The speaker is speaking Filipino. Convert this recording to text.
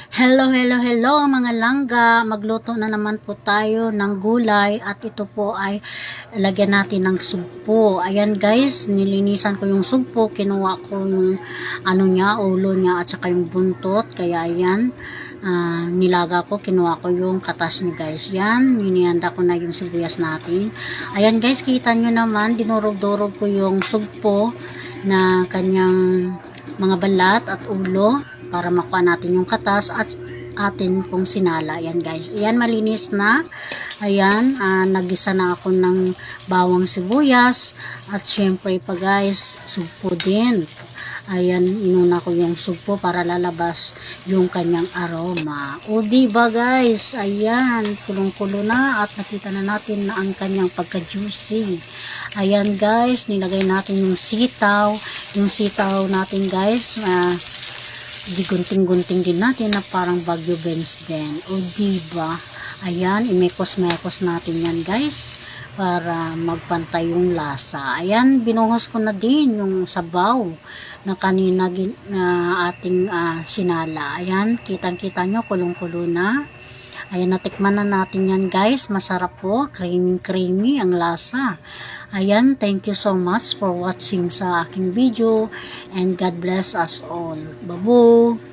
Hello, hello, hello mga langga. Magluto na naman po tayo ng gulay at ito po ay lagyan natin ng sugpo. Ayan guys, nilinisan ko yung sugpo, kinuha ko yung ano niya, ulo niya at saka yung buntot. Kaya ayan, nilaga ko, kinuha ko yung katas niya guys. Yan, ninihanda ko na yung sibuyas natin. Ayan guys, kita nyo naman, dinurog-durog ko yung sugpo na kanyang mga balat at ulo para makuha natin yung katas at atin pong sinala. Ayan guys, ayan malinis na. Ayan, nagisa na ako ng bawang sibuyas at syempre pa guys, sugpo din. Ayan, inuna ko yung sugpo para lalabas yung kanyang aroma. O diba guys, ayan, kulong-kulo na at nakita na natin na ang kanyang pagka-juicy. Ayan guys, nilagay natin yung sitaw. Yung sitaw natin guys, digunting-gunting din natin na parang Bagyo Benz din. O diba, ayan, imekos-mekos natin yan guys para magpantay yung lasa. Ayan, binuhos ko na din yung sabaw na kanina na ating sinala. Ayan, kitang-kita nyo, kulong-kulo na. Ayan, natikman na natin yan guys. Masarap po, creamy-creamy ang lasa. Ayan, thank you so much for watching sa aking video and God bless us all. Babu!